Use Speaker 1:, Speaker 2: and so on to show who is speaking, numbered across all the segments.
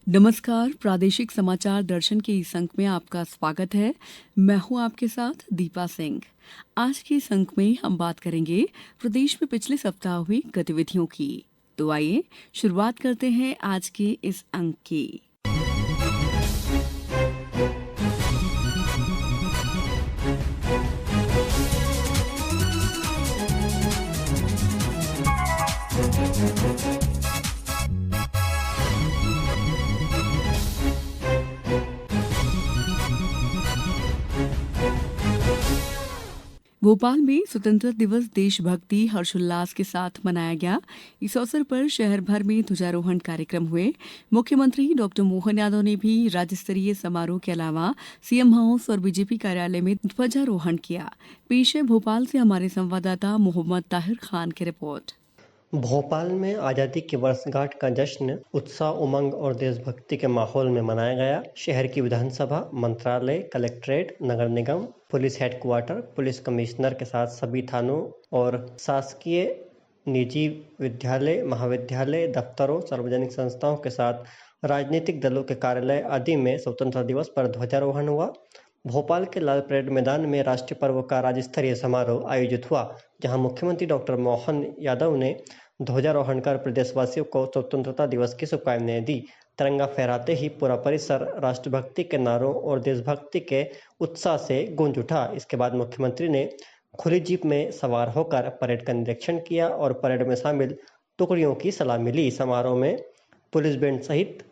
Speaker 1: नमस्कार, प्रादेशिक समाचार दर्शन के इस अंक में आपका स्वागत है। मैं हूं आपके साथ दीपा सिंह। आज के इस अंक में हम बात करेंगे प्रदेश में पिछले सप्ताह हुई गतिविधियों की। तो आइए शुरुआत करते हैं आज के इस अंक की। भोपाल में स्वतंत्रता दिवस देशभक्ति हर्षोल्लास के साथ मनाया गया। इस अवसर पर शहर भर में ध्वजारोहण कार्यक्रम हुए। मुख्यमंत्री डॉक्टर मोहन यादव ने भी राज्य स्तरीय समारोह के अलावा सीएम हाउस और बीजेपी कार्यालय में ध्वजारोहण किया। पेश है भोपाल से हमारे संवाददाता मोहम्मद ताहिर खान की रिपोर्ट।
Speaker 2: भोपाल में आज़ादी की वर्षगांठ का जश्न उत्साह, उमंग और देशभक्ति के माहौल में मनाया गया। शहर की विधानसभा, मंत्रालय, कलेक्ट्रेट, नगर निगम, पुलिस हेडक्वार्टर, पुलिस कमिश्नर के साथ सभी थानों और शासकीय, निजी विद्यालय, महाविद्यालय, दफ्तरों, सार्वजनिक संस्थाओं के साथ राजनीतिक दलों के कार्यालय आदि में स्वतंत्रता दिवस पर ध्वजारोहण हुआ। भोपाल के लाल परेड मैदान में राष्ट्रीय पर्व का राज्य स्तरीय समारोह आयोजित हुआ, जहां मुख्यमंत्री डॉक्टर मोहन यादव ने ध्वजारोहण कर प्रदेशवासियों को स्वतंत्रता दिवस की शुभकामनाएं दी। तिरंगा फहराते ही पूरा परिसर राष्ट्रभक्ति के नारों और देशभक्ति के उत्साह से गूंज उठा। इसके बाद मुख्यमंत्री ने खुली जीप में सवार होकर परेड का निरीक्षण किया और परेड में शामिल टुकड़ियों की सलामी ली। समारोह में पुलिस बैंड सहित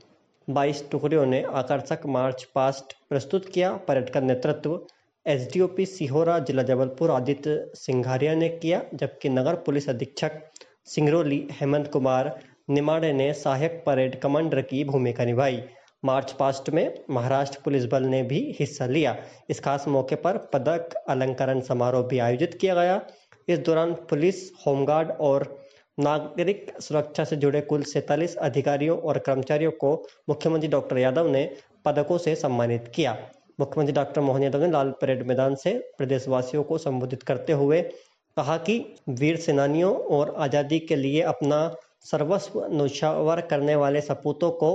Speaker 2: 22 टुकड़ियों ने आकर्षक मार्च पास्ट प्रस्तुत किया। परेड का नेतृत्व एसडीओपी सिहोरा, जिला जबलपुर आदित्य सिंघारिया ने किया, जबकि नगर पुलिस अधीक्षक सिंगरौली हेमंत कुमार निमाड़े ने सहायक परेड कमांडर की भूमिका निभाई। मार्च पास्ट में महाराष्ट्र पुलिस बल ने भी हिस्सा लिया। इस खास मौके पर पदक अलंकरण समारोह भी आयोजित किया गया। इस दौरान पुलिस, होमगार्ड और नागरिक सुरक्षा से जुड़े कुल 47 अधिकारियों और कर्मचारियों को मुख्यमंत्री डॉक्टर यादव ने पदकों से सम्मानित किया। मुख्यमंत्री डॉक्टर मोहन यादव ने लाल परेड मैदान से प्रदेशवासियों को संबोधित करते हुए कहा कि वीर सेनानियों और आज़ादी के लिए अपना सर्वस्व न्यौछावर करने वाले सपूतों को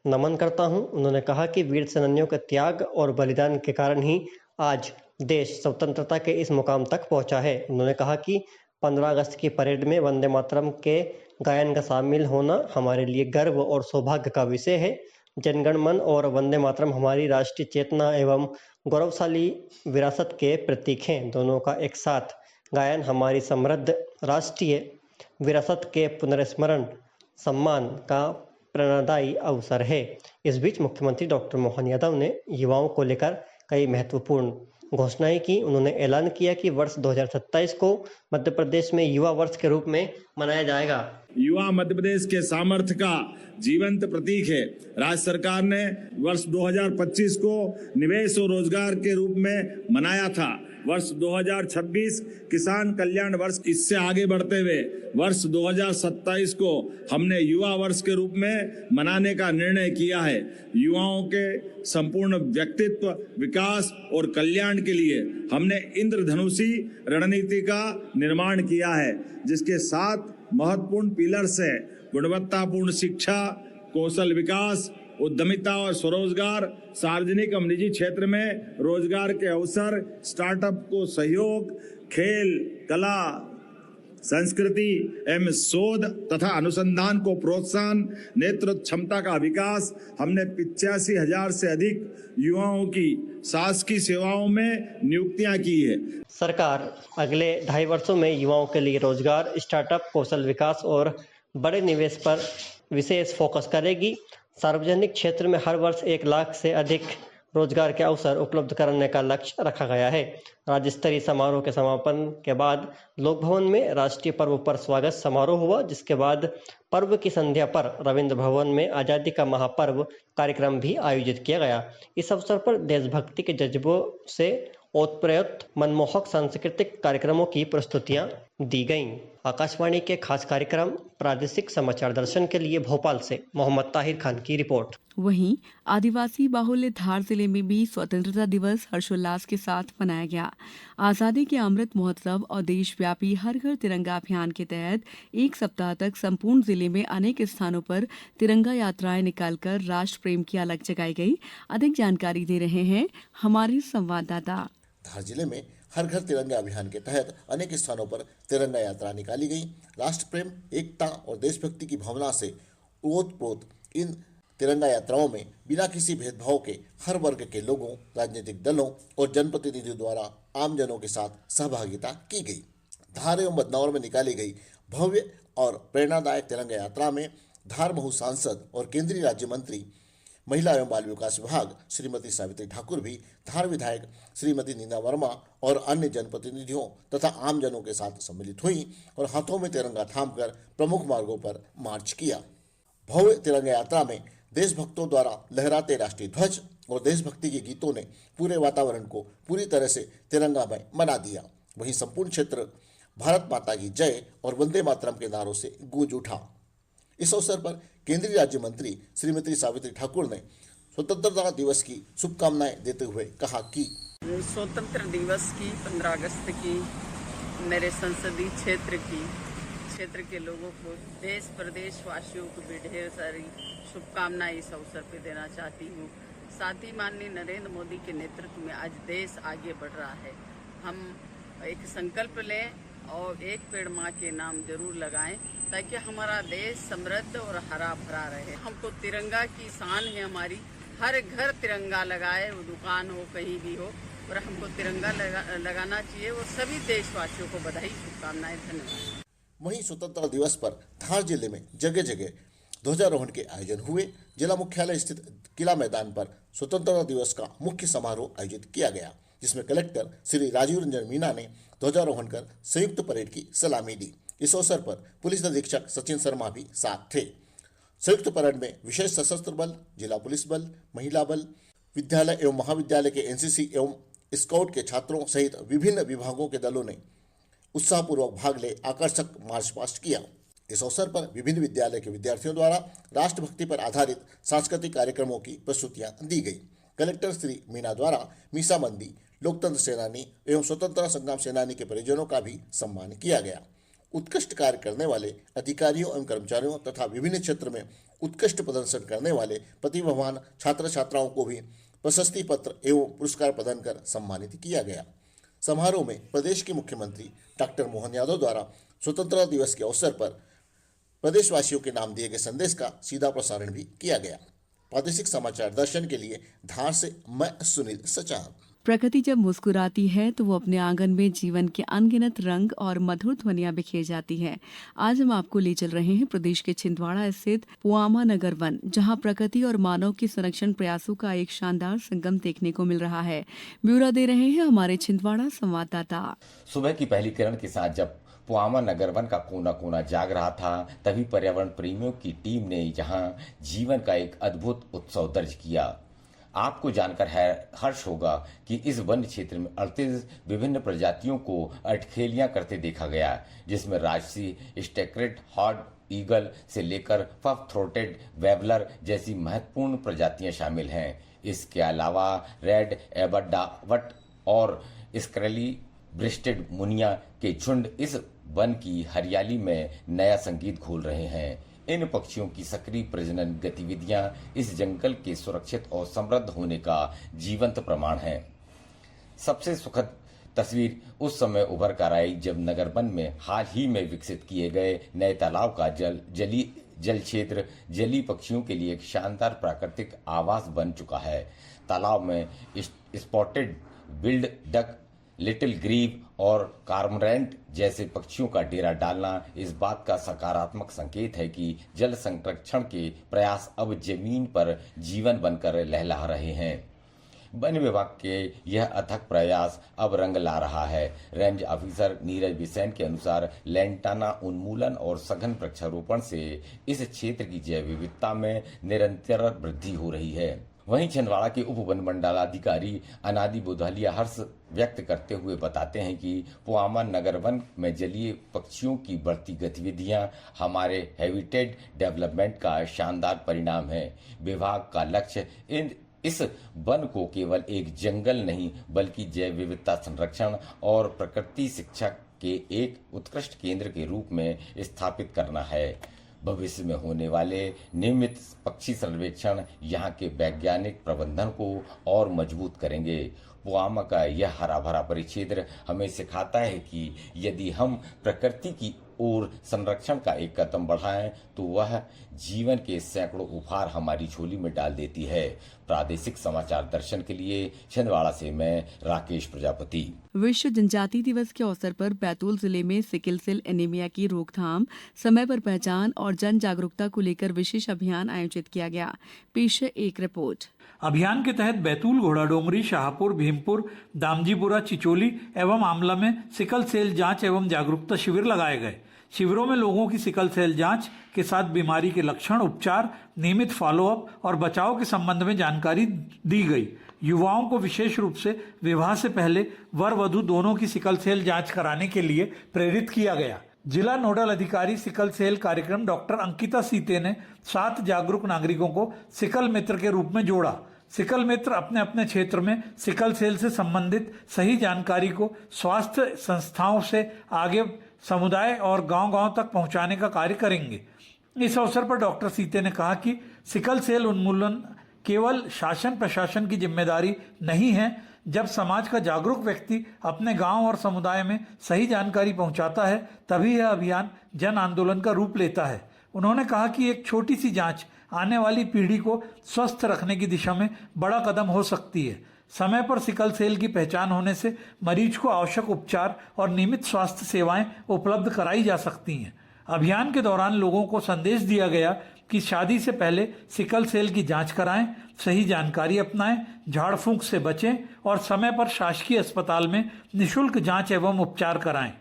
Speaker 2: नमन करता हूं। उन्होंने कहा कि वीर सेनानियों के त्याग और बलिदान के कारण ही आज देश स्वतंत्रता के इस मुकाम तक पहुंचा है। उन्होंने कहा कि 15 अगस्त की परेड में वंदे मातरम के गायन का शामिल होना हमारे लिए गर्व और सौभाग्य का विषय है। जनगण मन और वंदे मातरम हमारी राष्ट्रीय चेतना एवं गौरवशाली विरासत के प्रतीक हैं। दोनों का एक साथ गायन हमारी समृद्ध राष्ट्रीय विरासत के पुनर्स्मरण सम्मान का प्रेरणादायी अवसर है। इस बीच मुख्यमंत्री डॉक्टर मोहन यादव ने युवाओं को लेकर कई महत्वपूर्ण घोषणाएं की। उन्होंने ऐलान किया कि वर्ष 2027 को मध्य प्रदेश में युवा वर्ष के रूप में मनाया जाएगा।
Speaker 3: युवा मध्य प्रदेश के सामर्थ्य का जीवंत प्रतीक है। राज्य सरकार ने वर्ष 2025 को निवेश और रोजगार के रूप में मनाया था। वर्ष 2026 किसान कल्याण वर्ष, इससे आगे बढ़ते हुए वर्ष 2027 को हमने युवा वर्ष के रूप में मनाने का निर्णय किया है। युवाओं के संपूर्ण व्यक्तित्व विकास और कल्याण के लिए हमने इंद्रधनुषी रणनीति का निर्माण किया है, जिसके 7 महत्वपूर्ण पिलर्स है: गुणवत्तापूर्ण शिक्षा, कौशल विकास, उद्यमिता और स्वरोजगार, सार्वजनिक और निजी क्षेत्र में रोजगार के अवसर, स्टार्टअप को सहयोग, खेल, कला, संस्कृति एवं शोध तथा अनुसंधान को प्रोत्साहन, नेतृत्व क्षमता का विकास। हमने 85,000 से अधिक युवाओं की शासकीय सेवाओं में नियुक्तियां की है।
Speaker 2: सरकार अगले 2.5 वर्षों में युवाओं के लिए रोजगार, स्टार्टअप, कौशल विकास और बड़े निवेश पर विशेष फोकस करेगी। सार्वजनिक क्षेत्र में हर वर्ष 1 लाख से अधिक रोजगार के अवसर उपलब्ध कराने का लक्ष्य रखा गया है। राज्य स्तरीय समारोह के समापन के बाद लोक भवन में राष्ट्रीय पर्व पर स्वागत समारोह हुआ, जिसके बाद पर्व की संध्या पर रविंद्र भवन में आजादी का महापर्व कार्यक्रम भी आयोजित किया गया। इस अवसर पर देशभक्ति के जज्बों से ओतप्रोत मनमोहक सांस्कृतिक कार्यक्रमों की प्रस्तुतियां दी गईं। आकाशवाणी के खास कार्यक्रम प्रादेशिक समाचार दर्शन के लिए भोपाल से मोहम्मद ताहिर खान की रिपोर्ट।
Speaker 1: वहीं आदिवासी बाहुल्य धार जिले में भी स्वतंत्रता दिवस हर्षोल्लास के साथ मनाया गया। आजादी के अमृत महोत्सव और देशव्यापी हर घर तिरंगा अभियान के तहत एक सप्ताह तक संपूर्ण जिले में अनेक स्थानों पर तिरंगा यात्राएं निकालकर राष्ट्र प्रेम की अलख जगाई गई। अधिक जानकारी दे रहे हैं हमारे संवाददाता।
Speaker 4: धार जिले में हर घर तिरंगा अभियान के तहत अनेक स्थानों पर तिरंगा यात्रा निकाली गई। राष्ट्र प्रेम, एकता और देशभक्ति की भावना से ओतप्रोत इन तिरंगा यात्राओं में बिना किसी भेदभाव के हर वर्ग के लोगों, राजनीतिक दलों और जनप्रतिनिधियों द्वारा आमजनों के साथ सहभागिता की गई। धार एवं बदनौर में निकाली गई भव्य और प्रेरणादायक तिरंगा यात्रा में धार महू सांसद और केंद्रीय राज्य मंत्री महिला एवं बाल विकास विभाग श्रीमती सावित्री ठाकुर भी, धार विधायक श्रीमती नीना वर्मा और अन्य जनप्रतिनिधियों तथा आमजनों के साथ सम्मिलित हुई और हाथों में तिरंगा थामकर प्रमुख मार्गों पर मार्च किया। भव्य तिरंगा यात्रा में देशभक्तों द्वारा लहराते राष्ट्रीय ध्वज और देशभक्ति के गीतों ने पूरे वातावरण को पूरी तरह से तिरंगामय बना दिया। वहीं संपूर्ण क्षेत्र भारत माता की जय और वंदे मातरम के नारों से गूंज उठा। इस अवसर पर केंद्रीय राज्य मंत्री श्रीमती सावित्री ठाकुर ने स्वतंत्रता दिवस की शुभकामनाएं देते हुए कहा कि
Speaker 5: स्वतंत्र दिवस की 15 अगस्त की मेरे संसदीय क्षेत्र के लोगों को, देश प्रदेश वासियों को भी ढेर सारी शुभकामनाएं इस अवसर पर देना चाहती हूँ। साथ ही माननीय नरेंद्र मोदी के नेतृत्व में आज देश आगे बढ़ रहा है। हम एक संकल्प लें और एक पेड़ माँ के नाम जरूर लगाएं ताकि हमारा देश समृद्ध और हरा भरा रहे। हमको तिरंगा की शान है हमारी, हर घर तिरंगा लगाए, वो दुकान हो कहीं भी हो, और हमको तिरंगा लगाना चाहिए। वो सभी देशवासियों को बधाई, शुभकामनाएं, धन्यवाद।
Speaker 4: वहीं स्वतंत्रता दिवस पर धार जिले में जगह जगह ध्वजारोहण के आयोजन हुए। जिला मुख्यालय स्थित किला मैदान पर स्वतंत्रता दिवस का मुख्य समारोह आयोजित किया गया, जिसमें कलेक्टर श्री राजीव रंजन मीणा ने ध्वजारोहण कर संयुक्त परेड की सलामी दी। इस अवसर पर पुलिस अधीक्षक सचिन शर्मा भी साथ थे। संयुक्त परेड में विशेष सशस्त्र बल, जिला पुलिस बल, महिला बल, विद्यालय एवं महाविद्यालय के एनसीसी एवं स्काउट के छात्रों सहित विभिन्न विभागों के दलों ने उत्साहपूर्वक भाग ले आकर्षक मार्च पास्ट किया। इस अवसर पर विभिन्न विद्यालय के विद्यार्थियों द्वारा राष्ट्रभक्ति पर आधारित सांस्कृतिक कार्यक्रमों की प्रस्तुतियां दी गई। कलेक्टर श्री मीणा द्वारा मीसा मंदी, लोकतंत्र सेनानी एवं स्वतंत्रता संग्राम सेनानी के परिजनों का भी सम्मान किया गया। उत्कृष्ट कार्य करने वाले अधिकारियों एवं कर्मचारियों तथा विभिन्न क्षेत्र में उत्कृष्ट प्रदर्शन करने वाले प्रतिभावान छात्र छात्राओं को भी प्रशस्ति पत्र एवं पुरस्कार प्रदान कर सम्मानित किया गया। समारोह में प्रदेश के मुख्यमंत्री डॉक्टर मोहन यादव द्वारा स्वतंत्रता दिवस के अवसर पर प्रदेशवासियों के नाम दिए गए संदेश का सीधा प्रसारण भी किया गया। प्रादेशिक समाचार दर्शन के लिए धार से मैं सुनील सचार।
Speaker 1: प्रकृति जब मुस्कुराती है तो वो अपने आंगन में जीवन के अनगिनत रंग और मधुर ध्वनियां बिखेर जाती है। आज हम आपको ले चल रहे हैं प्रदेश के छिंदवाड़ा स्थित पुआमा नगर वन, जहां प्रकृति और मानव के संरक्षण प्रयासों का एक शानदार संगम देखने को मिल रहा है। ब्यौरा दे रहे हैं हमारे छिंदवाड़ा संवाददाता।
Speaker 6: सुबह की पहली किरण के साथ जब पुआमा नगर वन का कोना कोना जाग रहा था, तभी पर्यावरण प्रेमियों की टीम ने यहाँ जीवन का एक अद्भुत उत्सव दर्ज किया। आपको जानकर हर्ष होगा कि इस वन क्षेत्र में 38 विभिन्न प्रजातियों को अठखेलियां करते देखा गया, जिसमें राजसी स्टेक्रेट हॉर्ड ईगल से लेकर पफ थ्रोटेड वेबलर जैसी महत्वपूर्ण प्रजातियां शामिल हैं। इसके अलावा रेड एबरडावट और स्क्रैली ब्रेस्टेड मुनिया के झुंड इस वन की हरियाली में नया संगीत घोल रहे हैं। इन पक्षियों की सक्रिय प्रजनन गतिविधियां इस जंगल के सुरक्षित और समृद्ध होने का जीवंत प्रमाण है। सबसे सुखद तस्वीर उस समय उभर कर आई जब नगर वन में हाल ही में विकसित किए गए नए तालाब का जल क्षेत्र जलीय पक्षियों के लिए एक शानदार प्राकृतिक आवास बन चुका है। तालाब में spotted billed duck, little grebe और कार्मोरेंट जैसे पक्षियों का डेरा डालना इस बात का सकारात्मक संकेत है कि जल संरक्षण के प्रयास अब जमीन पर जीवन बनकर लहला रहे हैं। वन विभाग के यह अथक प्रयास अब रंग ला रहा है। रेंज ऑफिसर नीरज बिसेन के अनुसार लैंटाना उन्मूलन और सघन वृक्षारोपण से इस क्षेत्र की जैव विविधता में निरंतर वृद्धि हो रही है। वहीं छिंदवाड़ा के उप वन मंडलाधिकारी अनादि बुधालिया हर्ष व्यक्त करते हुए बताते हैं कि पुआमा नगर वन में जलीय पक्षियों की बढ़ती गतिविधियां हमारे हैबिटेट डेवलपमेंट का शानदार परिणाम है। विभाग का लक्ष्य इस वन को केवल एक जंगल नहीं बल्कि जैव विविधता संरक्षण और प्रकृति शिक्षा के एक उत्कृष्ट केंद्र के रूप में स्थापित करना है। भविष्य में होने वाले नियमित पक्षी सर्वेक्षण यहाँ के वैज्ञानिक प्रबंधन को और मजबूत करेंगे। पुआमा का यह हरा भरा परिक्षेत्र हमें सिखाता है कि यदि हम प्रकृति की ओर संरक्षण का एक कदम बढ़ाएं तो वह जीवन के सैकड़ों उपहार हमारी झोली में डाल देती है। प्रादेशिक समाचार दर्शन के लिए छिंदवाड़ा से मैं राकेश प्रजापति।
Speaker 1: विश्व जनजाति दिवस के अवसर पर बैतूल जिले में सिकल सेल एनीमिया की रोकथाम, समय पर पहचान और जन जागरूकता को लेकर विशेष अभियान आयोजित किया गया। पेश है एक रिपोर्ट।
Speaker 7: अभियान के तहत बैतूल, घोड़ाडोंगरी, शाहपुर, भीमपुर, दामजीपुरा, चिचोली एवं आमला में सिकल सेल जांच एवं जागरूकता शिविर लगाए गए। शिविरों में लोगों की सिकल सेल जांच के साथ बीमारी के लक्षण, उपचार, नियमित फॉलोअप और बचाव के संबंध में जानकारी दी गई। युवाओं को विशेष रूप से विवाह से पहले वर वधू दोनों की सिकल सेल जांच कराने के लिए प्रेरित किया गया। जिला नोडल अधिकारी सिकल सेल कार्यक्रम डॉक्टर अंकिता सीते ने 7 जागरूक नागरिकों को सिकल मित्र के रूप में जोड़ा। सिकल मित्र अपने अपने क्षेत्र में सिकल सेल से संबंधित सही जानकारी को स्वास्थ्य संस्थाओं से आगे समुदाय और गांव-गांव तक पहुंचाने का कार्य करेंगे। इस अवसर पर डॉक्टर सीते ने कहा कि सिकल सेल उन्मूलन केवल शासन प्रशासन की जिम्मेदारी नहीं है। जब समाज का जागरूक व्यक्ति अपने गांव और समुदाय में सही जानकारी पहुंचाता है तभी यह अभियान जन आंदोलन का रूप लेता है। उन्होंने कहा कि एक छोटी सी जांच आने वाली पीढ़ी को स्वस्थ रखने की दिशा में बड़ा कदम हो सकती है। समय पर सिकल सेल की पहचान होने से मरीज को आवश्यक उपचार और नियमित स्वास्थ्य सेवाएं उपलब्ध कराई जा सकती हैं। अभियान के दौरान लोगों को संदेश दिया गया कि शादी से पहले सिकल सेल की जांच कराएं, सही जानकारी अपनाएं, झाड़ फूंक से बचें और समय पर शासकीय अस्पताल में निःशुल्क जांच एवं उपचार कराएं।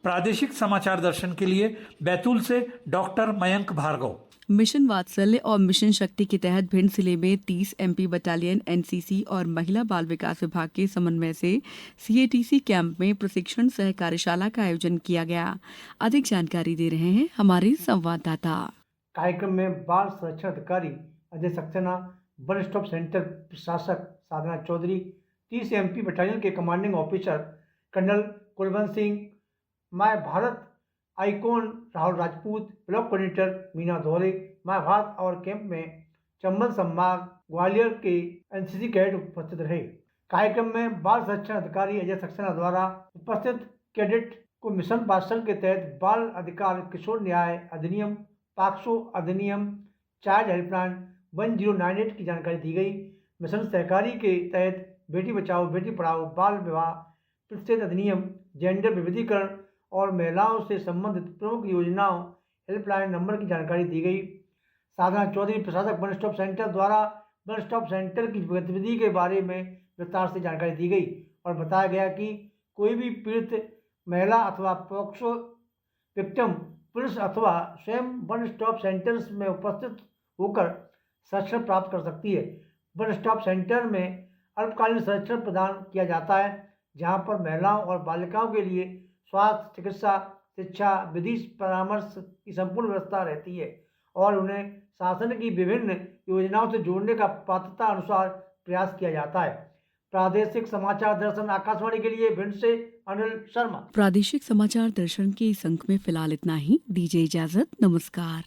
Speaker 7: प्रादेशिक समाचार दर्शन के लिए बैतूल से डॉक्टर मयंक भार्गव।
Speaker 1: मिशन वात्सल्य और मिशन शक्ति के तहत भिंड जिले में 30 एमपी बटालियन, एनसीसी और महिला बाल विकास विभाग के समन्वय से सीएटीसी कैंप में प्रशिक्षण सह कार्यशाला का आयोजन किया गया। अधिक जानकारी दे रहे हैं हमारे संवाददाता।
Speaker 8: कार्यक्रम में बाल संरक्षण अधिकारी Ajay Saxena, one stop centre प्रशासक साधना चौधरी, 30 एमपी बटालियन के commanding officer colonel Kulwant Singh, my Bharat icon Rahul Rajput, block coordinator Meena Dhole, my Bharat और कैंप में चंबल संभाग ग्वालियर के एनसीसी कैडेट उपस्थित रहे। कार्यक्रम में बाल संरक्षण अधिकारी अजय सक्सेना द्वारा उपस्थित कैडेट को मिशन वात्सल्य के तहत बाल अधिकार, किशोर न्याय अधिनियम, पाक्सो अधिनियम, चाइल्ड हेल्पलाइन 1098 की जानकारी दी गई। मिशन सहकारी के तहत बेटी बचाओ बेटी पढ़ाओ, बाल विवाह प्रतिषेध अधिनियम, जेंडर विविधीकरण और महिलाओं से संबंधित प्रमुख योजनाओं हेल्पलाइन नंबर की जानकारी दी गई। साधना चौधरी प्रशासक वन स्टॉप सेंटर द्वारा वन स्टॉप सेंटर की गतिविधि के बारे में विस्तार से जानकारी दी गई और बताया गया कि कोई भी पीड़ित महिला अथवा पॉक्सो विक्टिम पुलिस अथवा स्वयं वन स्टॉप सेंटर्स में उपस्थित होकर संरक्षण प्राप्त कर सकती है। वन स्टॉप सेंटर में अल्पकालीन संरक्षण प्रदान किया जाता है, जहां पर महिलाओं और बालिकाओं के लिए स्वास्थ्य, चिकित्सा, शिक्षा, विधि परामर्श की संपूर्ण व्यवस्था रहती है और उन्हें शासन की विभिन्न योजनाओं से जोड़ने का पात्रता अनुसार प्रयास किया जाता है। प्रादेशिक समाचार दर्शन आकाशवाणी के लिए भिंड से अनिल शर्मा।
Speaker 1: प्रादेशिक समाचार दर्शन के इस अंक में फिलहाल इतना ही। दीजिए इजाजत। नमस्कार।